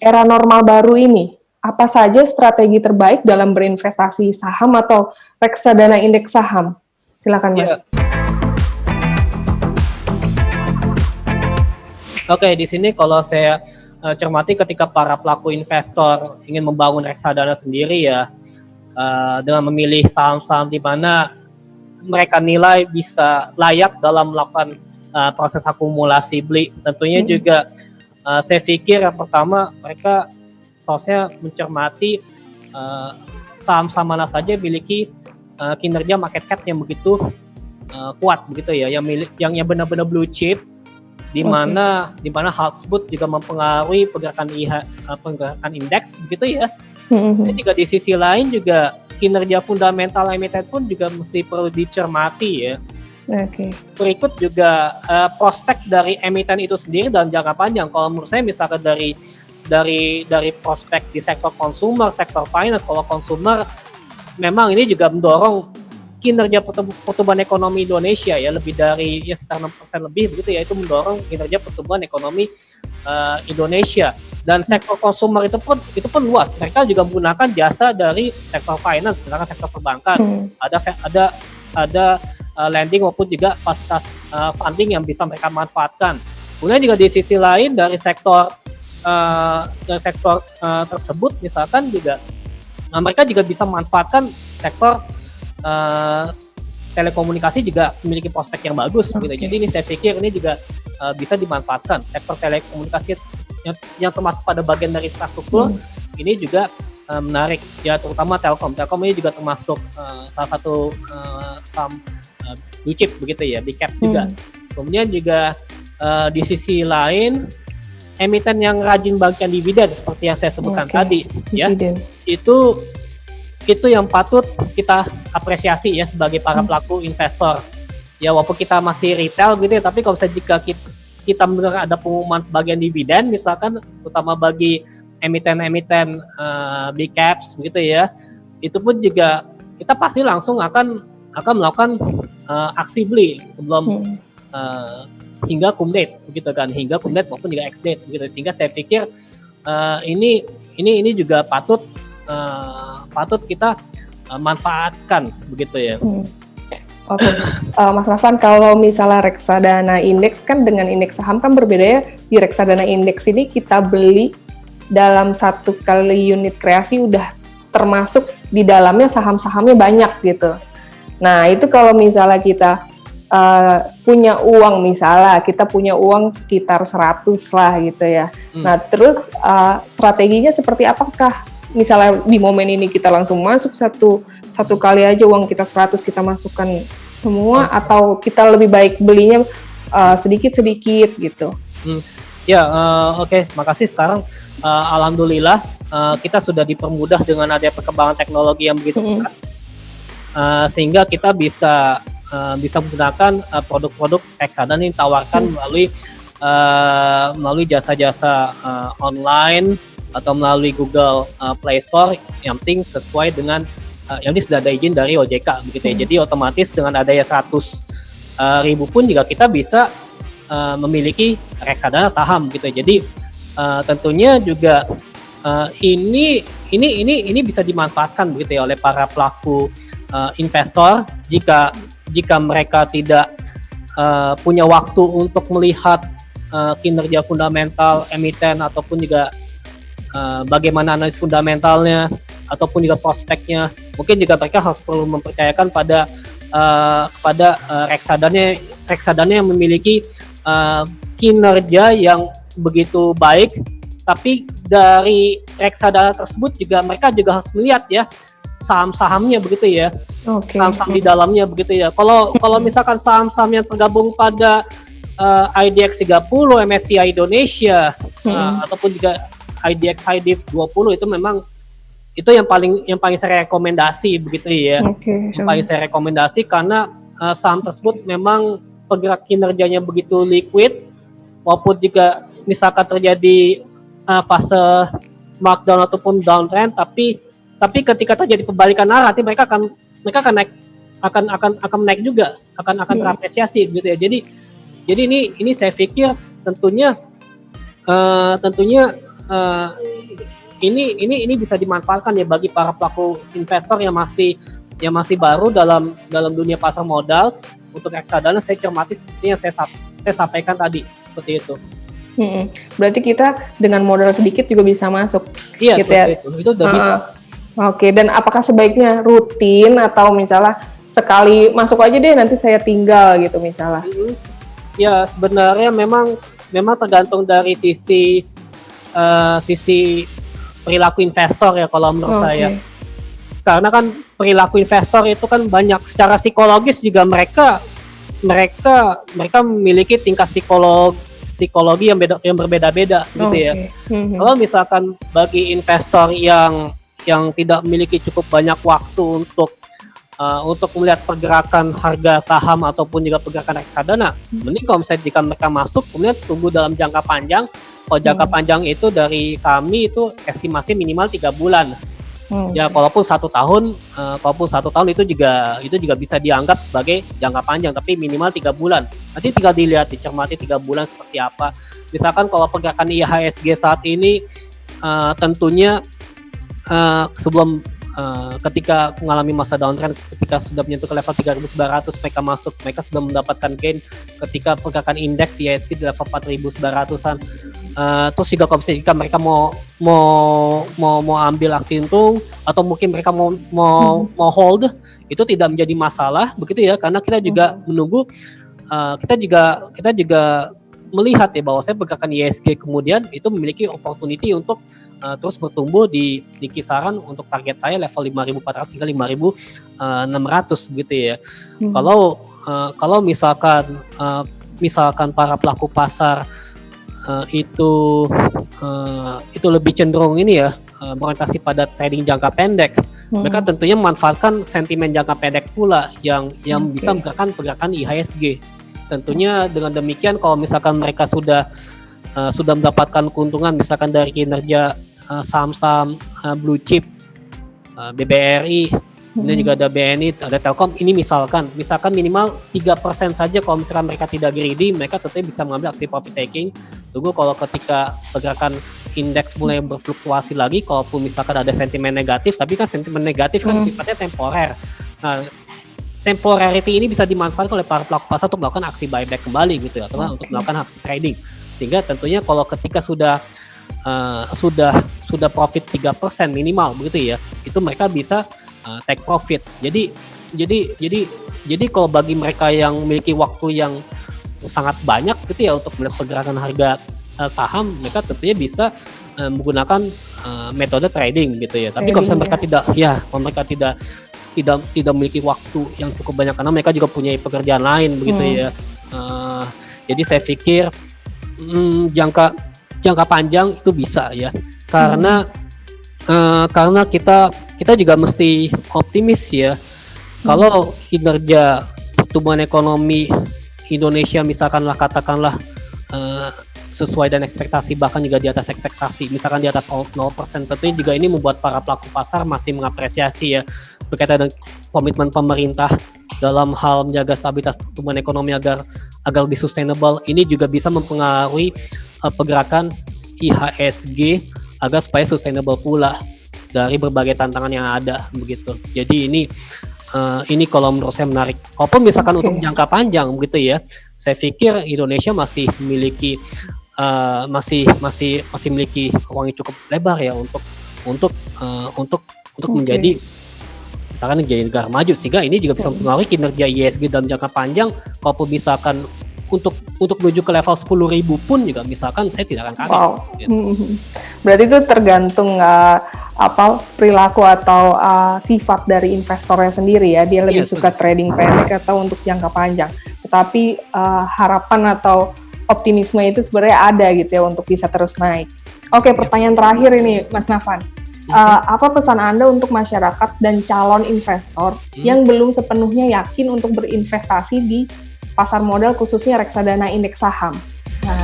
era normal baru ini, apa saja strategi terbaik dalam berinvestasi saham atau reksadana indeks saham? Silakan Mas. Ya, oke, di sini kalau saya cermati ketika para pelaku investor ingin membangun reksadana sendiri ya, dengan memilih saham-saham di mana mereka nilai bisa layak dalam melakukan proses akumulasi beli. Tentunya juga saya pikir yang pertama mereka harusnya mencermati saham-saham mana saja memiliki kinerja market cap yang begitu kuat begitu ya, yang benar-benar blue chip, di mana hal tersebut juga mempengaruhi pergerakan indeks begitu ya. Dan juga di sisi lain juga kinerja fundamental emiten pun juga mesti perlu dicermati ya. Berikut juga prospek dari emiten itu sendiri dalam jangka panjang. Kalau menurut saya misalkan dari prospek di sektor consumer, sektor finance, kalau consumer memang ini juga mendorong kinerja pertumbuhan ekonomi Indonesia ya, lebih dari ya sekitar 6% lebih begitu ya, itu mendorong kinerja pertumbuhan ekonomi Indonesia. Dan sektor consumer itu pun luas. Mereka juga menggunakan jasa dari sektor finance, misalkan sektor perbankan. Ada lending maupun juga fasilitas funding yang bisa mereka manfaatkan. Kemudian juga di sisi lain dari sektor tersebut misalkan juga mereka juga bisa memanfaatkan sektor telekomunikasi, juga memiliki prospek yang bagus gitu. Jadi ini saya pikir ini juga bisa dimanfaatkan. Sektor telekomunikasi yang termasuk pada bagian dari infrastruktur ini juga menarik ya, terutama Telkom ini juga termasuk salah satu saham blue chip begitu ya, big caps juga. Kemudian juga di sisi lain emiten yang rajin bagikan dividen seperti yang saya sebutkan tadi ya, itu yang patut kita apresiasi ya sebagai para pelaku investor ya, walaupun kita masih retail gitu ya, tapi kalau misalnya jika kita mendengar ada pengumuman bagian dividen misalkan, terutama bagi emiten-emiten big caps begitu ya, itu pun juga kita pasti langsung akan melakukan aksi beli sebelum hingga cum date begitu kan, hingga cum date maupun juga ex date begitu. Sehingga saya pikir ini juga patut kita manfaatkan begitu ya. Mas Rafan, kalau misalnya reksadana indeks kan dengan indeks saham kan berbeda ya. Di reksadana indeks ini kita beli dalam satu kali unit kreasi udah termasuk di dalamnya saham-sahamnya banyak gitu. Nah itu kalau misalnya kita punya uang, misalnya kita punya uang sekitar 100 lah gitu ya. Nah terus strateginya seperti apakah? Misalnya di momen ini kita langsung masuk satu kali aja uang kita 100 kita masukkan semua, atau kita lebih baik belinya sedikit-sedikit gitu. Makasih. Sekarang alhamdulillah kita sudah dipermudah dengan adanya perkembangan teknologi yang begitu besar, sehingga kita bisa menggunakan produk-produk reksadana yang ditawarkan melalui jasa-jasa online atau melalui Google Play Store, yang penting sesuai dengan yang ini sudah ada izin dari OJK begitu ya. Jadi otomatis dengan adanya 100.000 pun juga kita bisa memiliki reksadana saham gitu. Jadi tentunya juga ini bisa dimanfaatkan begitu ya oleh para pelaku investor jika mereka tidak punya waktu untuk melihat kinerja fundamental emiten ataupun juga bagaimana analisis fundamentalnya ataupun juga prospeknya. Mungkin juga mereka harus perlu mempercayakan pada reksadana yang memiliki kinerja yang begitu baik, tapi dari reksadana tersebut juga mereka juga harus melihat ya saham-sahamnya begitu ya, saham-saham di dalamnya begitu ya. Kalau misalkan saham-saham yang tergabung pada IDX 30, MSCI Indonesia ataupun juga IDX High Div 20, itu memang itu yang paling saya rekomendasi begitu ya. Yang paling saya rekomendasi karena saham tersebut memang pergerak kinerjanya begitu liquid, walaupun juga misalkan terjadi fase markdown ataupun downtrend, tapi ketika terjadi pembalikan arah nanti mereka akan naik, akan naik juga, akan terapresiasi gitu ya. Jadi ini saya pikir tentunya eh, ini bisa dimanfaatkan ya bagi para pelaku investor yang masih baru dalam dunia pasar modal. Untuk reksadana saya cermati seperti yang saya sampaikan tadi seperti itu. Berarti kita dengan modal sedikit juga bisa masuk. Iya, gitu ya. Itu udah bisa. Oke, dan apakah sebaiknya rutin atau misalnya sekali masuk aja deh nanti saya tinggal gitu misalnya? Ya sebenarnya memang tergantung dari sisi perilaku investor ya kalau menurut saya. Karena kan perilaku investor itu kan banyak, secara psikologis juga mereka memiliki tingkat psikologi yang berbeda-beda gitu ya. Kalau misalkan bagi investor yang tidak memiliki cukup banyak waktu untuk melihat pergerakan harga saham ataupun juga pergerakan reksadana, mending kalau misalnya jika mereka masuk kemudian tunggu dalam jangka panjang. Kalau jangka panjang itu dari kami itu estimasi minimal 3 bulan. Ya walaupun 1 tahun, itu juga bisa dianggap sebagai jangka panjang, tapi minimal 3 bulan. Nanti tinggal dicermati 3 bulan seperti apa. Misalkan kalau pergerakan IHSG saat ini tentunya sebelum ketika mengalami masa downtrend, ketika sudah menyentuh ke level 3.900 mereka masuk, mereka sudah mendapatkan gain ketika pergerakan indeks IHSG di level 4.900-an. Terus juga kalau jika mereka mau ambil aksi untung atau mungkin mereka mau hold, itu tidak menjadi masalah begitu ya, karena kita juga menunggu, kita juga melihat ya bahwa pergerakan IHSG kemudian itu memiliki opportunity untuk terus bertumbuh di kisaran untuk target saya level 5.400 hingga 5.600 gitu ya. Kalau misalkan para pelaku pasar itu lebih cenderung ini ya, berorientasi pada trading jangka pendek, mereka tentunya memanfaatkan sentimen jangka pendek pula yang bisa menggerakkan pergerakan IHSG. Tentunya dengan demikian kalau misalkan mereka sudah mendapatkan keuntungan misalkan dari kinerja saham-saham blue chip, BBRI, kemudian juga ada BNI, ada Telkom, ini misalkan minimal 3% saja kalau misalkan mereka tidak greedy, mereka tentunya bisa mengambil aksi profit taking. Tunggu kalau ketika pergerakan indeks mulai berfluktuasi lagi, kalaupun misalkan ada sentimen negatif, tapi kan sentimen negatif kan sifatnya temporer. Nah, temporarity ini bisa dimanfaatkan oleh para pelaku pasar untuk melakukan aksi buyback kembali gitu ya, atau untuk melakukan aksi trading. Sehingga tentunya kalau ketika sudah profit 3% minimal begitu ya, itu mereka bisa take profit. Jadi kalau bagi mereka yang memiliki waktu yang sangat banyak gitu ya untuk melihat pergerakan harga saham, mereka tentunya bisa menggunakan metode trading gitu ya. Tapi kalau misalnya mereka tidak memiliki waktu yang cukup banyak karena mereka juga punya pekerjaan lain begitu ya. Jadi saya pikir jangka panjang itu bisa ya, karena kita juga mesti optimis ya. Kalau kinerja pertumbuhan ekonomi Indonesia katakanlah sesuai dengan ekspektasi, bahkan juga di atas ekspektasi, misalkan di atas 0%, tentunya juga ini membuat para pelaku pasar masih mengapresiasi ya berkaitan dengan komitmen pemerintah dalam hal menjaga stabilitas pertumbuhan ekonomi agar lebih sustainable. Ini juga bisa mempengaruhi pergerakan IHSG agar supaya sustainable pula dari berbagai tantangan yang ada begitu. Jadi ini kalau menurut saya menarik. Walaupun misalkan untuk jangka panjang begitu ya, saya pikir Indonesia masih memiliki memiliki ruang yang cukup lebar ya untuk menjadi misalkan menjadi negara maju, sehingga ini juga bisa mempengaruhi kinerja IHSG dalam jangka panjang. Kalaupun misalkan untuk menuju ke level 10.000 pun juga misalkan saya tidak akan kaget. Gitu. Berarti itu tergantung perilaku atau sifat dari investornya sendiri ya. Dia lebih suka trading pendek atau untuk jangka panjang. Tetapi harapan atau optimisme itu sebenarnya ada gitu ya untuk bisa terus naik. Oke, pertanyaan terakhir ini Mas Nafan. Apa pesan Anda untuk masyarakat dan calon investor yang belum sepenuhnya yakin untuk berinvestasi di pasar modal khususnya reksadana indeks saham? Nah,